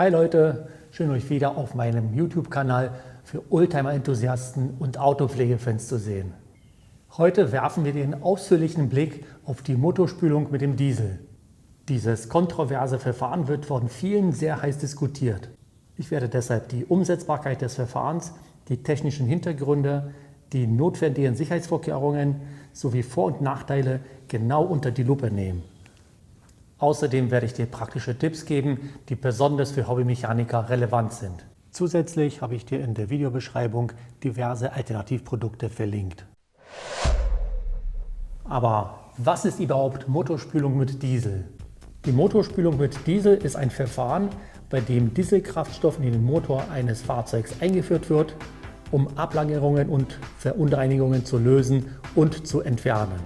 Hi Leute, schön euch wieder auf meinem YouTube-Kanal für Oldtimer-Enthusiasten und Autopflegefans zu sehen. Heute werfen wir den ausführlichen Blick auf die Motorspülung mit dem Diesel. Dieses kontroverse Verfahren wird von vielen sehr heiß diskutiert. Ich werde deshalb die Umsetzbarkeit des Verfahrens, die technischen Hintergründe, die notwendigen Sicherheitsvorkehrungen sowie Vor- und Nachteile genau unter die Lupe nehmen. Außerdem werde ich dir praktische Tipps geben, die besonders für Hobbymechaniker relevant sind. Zusätzlich habe ich dir in der Videobeschreibung diverse Alternativprodukte verlinkt. Aber was ist überhaupt Motorspülung mit Diesel? Die Motorspülung mit Diesel ist ein Verfahren, bei dem Dieselkraftstoff in den Motor eines Fahrzeugs eingeführt wird, um Ablagerungen und Verunreinigungen zu lösen und zu entfernen.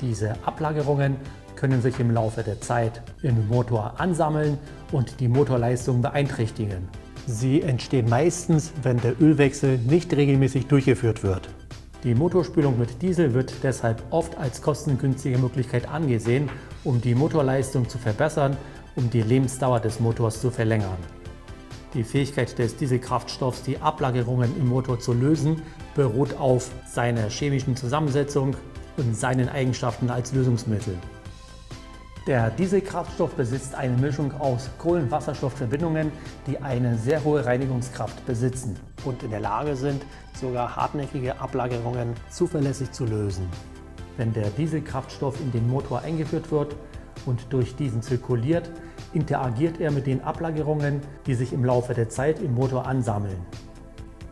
Diese Ablagerungen können sich im Laufe der Zeit im Motor ansammeln und die Motorleistung beeinträchtigen. Sie entstehen meistens, wenn der Ölwechsel nicht regelmäßig durchgeführt wird. Die Motorspülung mit Diesel wird deshalb oft als kostengünstige Möglichkeit angesehen, um die Motorleistung zu verbessern, um die Lebensdauer des Motors zu verlängern. Die Fähigkeit des Dieselkraftstoffs, die Ablagerungen im Motor zu lösen, beruht auf seiner chemischen Zusammensetzung und seinen Eigenschaften als Lösungsmittel. Der Dieselkraftstoff besitzt eine Mischung aus Kohlenwasserstoffverbindungen, die eine sehr hohe Reinigungskraft besitzen und in der Lage sind, sogar hartnäckige Ablagerungen zuverlässig zu lösen. Wenn der Dieselkraftstoff in den Motor eingeführt wird und durch diesen zirkuliert, interagiert er mit den Ablagerungen, die sich im Laufe der Zeit im Motor ansammeln.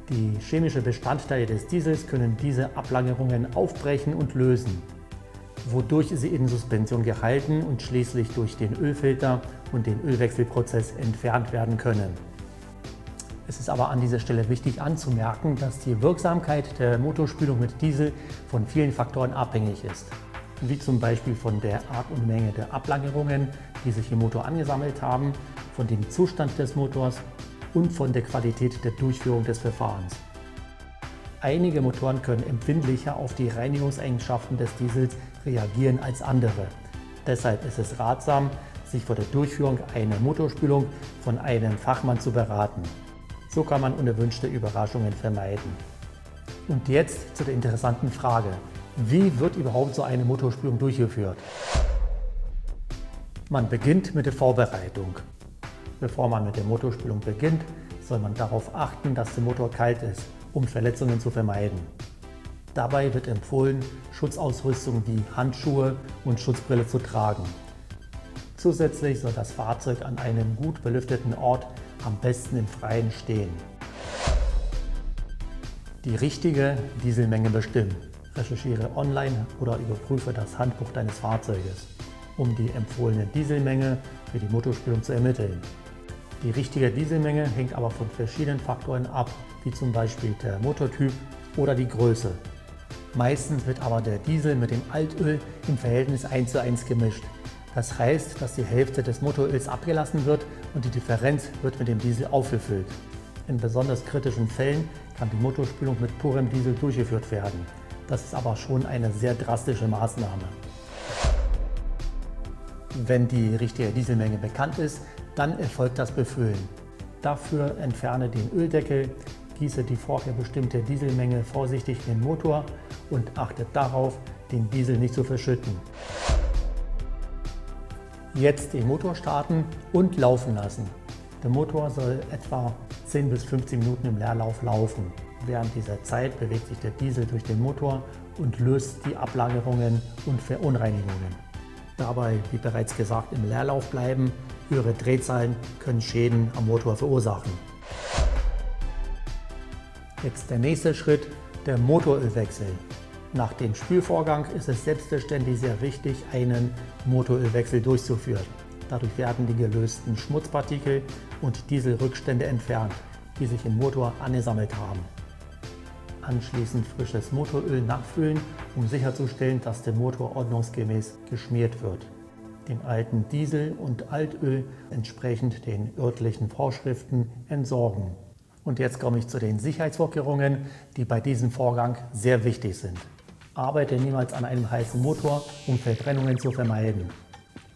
Die chemischen Bestandteile des Diesels können diese Ablagerungen aufbrechen und lösen, wodurch sie in Suspension gehalten und schließlich durch den Ölfilter und den Ölwechselprozess entfernt werden können. Es ist aber an dieser Stelle wichtig anzumerken, dass die Wirksamkeit der Motorspülung mit Diesel von vielen Faktoren abhängig ist, wie zum Beispiel von der Art und Menge der Ablagerungen, die sich im Motor angesammelt haben, von dem Zustand des Motors und von der Qualität der Durchführung des Verfahrens. Einige Motoren können empfindlicher auf die Reinigungseigenschaften des Diesels reagieren als andere. Deshalb ist es ratsam, sich vor der Durchführung einer Motorspülung von einem Fachmann zu beraten. So kann man unerwünschte Überraschungen vermeiden. Und jetzt zu der interessanten Frage: Wie wird überhaupt so eine Motorspülung durchgeführt? Man beginnt mit der Vorbereitung. Bevor man mit der Motorspülung beginnt, soll man darauf achten, dass der Motor kalt ist, um Verletzungen zu vermeiden. Dabei wird empfohlen, Schutzausrüstung wie Handschuhe und Schutzbrille zu tragen. Zusätzlich soll das Fahrzeug an einem gut belüfteten Ort, am besten im Freien, stehen. Die richtige Dieselmenge bestimmen. Recherchiere online oder überprüfe das Handbuch deines Fahrzeuges, um die empfohlene Dieselmenge für die Motorspülung zu ermitteln. Die richtige Dieselmenge hängt aber von verschiedenen Faktoren ab, wie zum Beispiel der Motortyp oder die Größe. Meistens wird aber der Diesel mit dem Altöl im Verhältnis 1:1 gemischt. Das heißt, dass die Hälfte des Motoröls abgelassen wird und die Differenz wird mit dem Diesel aufgefüllt. In besonders kritischen Fällen kann die Motorspülung mit purem Diesel durchgeführt werden. Das ist aber schon eine sehr drastische Maßnahme. Wenn die richtige Dieselmenge bekannt ist, dann erfolgt das Befüllen. Dafür entferne den Öldeckel, gieße die vorher bestimmte Dieselmenge vorsichtig in den Motor und achte darauf, den Diesel nicht zu verschütten. Jetzt den Motor starten und laufen lassen. Der Motor soll etwa 10 bis 15 Minuten im Leerlauf laufen. Während dieser Zeit bewegt sich der Diesel durch den Motor und löst die Ablagerungen und Verunreinigungen. Dabei, wie bereits gesagt, im Leerlauf bleiben. Höhere Drehzahlen können Schäden am Motor verursachen. Jetzt der nächste Schritt, der Motorölwechsel. Nach dem Spülvorgang ist es selbstverständlich sehr wichtig, einen Motorölwechsel durchzuführen. Dadurch werden die gelösten Schmutzpartikel und Dieselrückstände entfernt, die sich im Motor angesammelt haben. Anschließend frisches Motoröl nachfüllen, um sicherzustellen, dass der Motor ordnungsgemäß geschmiert wird. Den alten Diesel und Altöl entsprechend den örtlichen Vorschriften entsorgen. Und jetzt komme ich zu den Sicherheitsvorkehrungen, die bei diesem Vorgang sehr wichtig sind. Arbeite niemals an einem heißen Motor, um Verbrennungen zu vermeiden.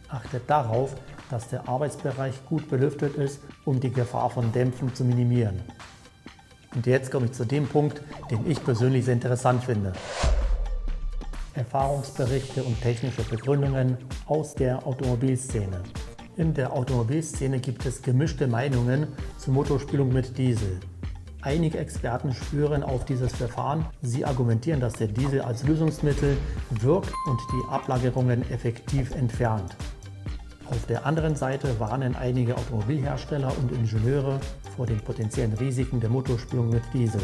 Achte darauf, dass der Arbeitsbereich gut belüftet ist, um die Gefahr von Dämpfen zu minimieren. Und jetzt komme ich zu dem Punkt, den ich persönlich sehr interessant finde. Erfahrungsberichte und technische Begründungen aus der Automobilszene. In der Automobilszene gibt es gemischte Meinungen zur Motorspülung mit Diesel. Einige Experten schwören auf dieses Verfahren. Sie argumentieren, dass der Diesel als Lösungsmittel wirkt und die Ablagerungen effektiv entfernt. Auf der anderen Seite warnen einige Automobilhersteller und Ingenieure vor den potenziellen Risiken der Motorspülung mit Diesel.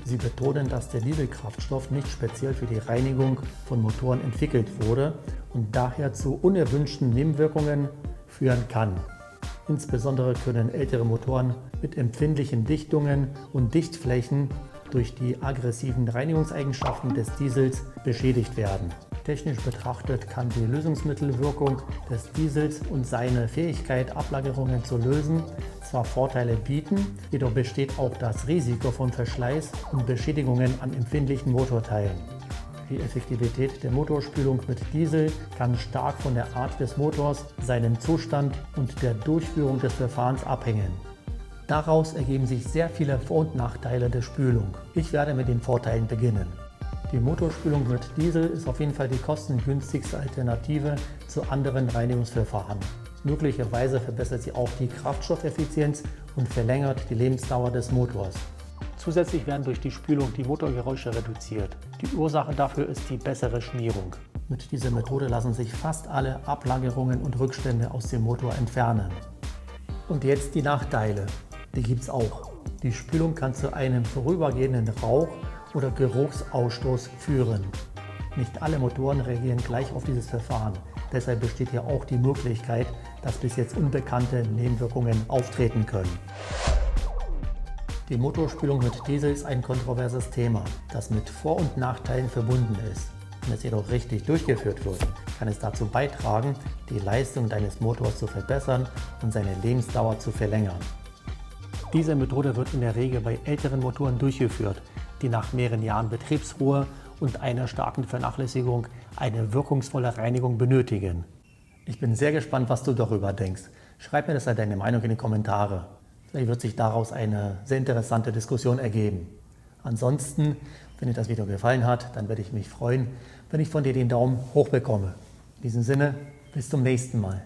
Sie betonen, dass der Dieselkraftstoff nicht speziell für die Reinigung von Motoren entwickelt wurde und daher zu unerwünschten Nebenwirkungen führen kann. Insbesondere können ältere Motoren mit empfindlichen Dichtungen und Dichtflächen durch die aggressiven Reinigungseigenschaften des Diesels beschädigt werden. Technisch betrachtet kann die Lösungsmittelwirkung des Diesels und seine Fähigkeit, Ablagerungen zu lösen, zwar Vorteile bieten, jedoch besteht auch das Risiko von Verschleiß und Beschädigungen an empfindlichen Motorteilen. Die Effektivität der Motorspülung mit Diesel kann stark von der Art des Motors, seinem Zustand und der Durchführung des Verfahrens abhängen. Daraus ergeben sich sehr viele Vor- und Nachteile der Spülung. Ich werde mit den Vorteilen beginnen. Die Motorspülung mit Diesel ist auf jeden Fall die kostengünstigste Alternative zu anderen Reinigungsverfahren. Möglicherweise verbessert sie auch die Kraftstoffeffizienz und verlängert die Lebensdauer des Motors. Zusätzlich werden durch die Spülung die Motorgeräusche reduziert. Die Ursache dafür ist die bessere Schmierung. Mit dieser Methode lassen sich fast alle Ablagerungen und Rückstände aus dem Motor entfernen. Und jetzt die Nachteile. Die gibt es auch. Die Spülung kann zu einem vorübergehenden Rauch- oder Geruchsausstoß führen. Nicht alle Motoren reagieren gleich auf dieses Verfahren. Deshalb besteht hier auch die Möglichkeit, dass bis jetzt unbekannte Nebenwirkungen auftreten können. Die Motorspülung mit Diesel ist ein kontroverses Thema, das mit Vor- und Nachteilen verbunden ist. Wenn es jedoch richtig durchgeführt wird, kann es dazu beitragen, die Leistung deines Motors zu verbessern und seine Lebensdauer zu verlängern. Diese Methode wird in der Regel bei älteren Motoren durchgeführt, die nach mehreren Jahren Betriebsruhe und einer starken Vernachlässigung eine wirkungsvolle Reinigung benötigen. Ich bin sehr gespannt, was du darüber denkst. Schreib mir deshalb deine Meinung in die Kommentare. Vielleicht wird sich daraus eine sehr interessante Diskussion ergeben. Ansonsten, wenn dir das Video gefallen hat, dann werde ich mich freuen, wenn ich von dir den Daumen hoch bekomme. In diesem Sinne, bis zum nächsten Mal.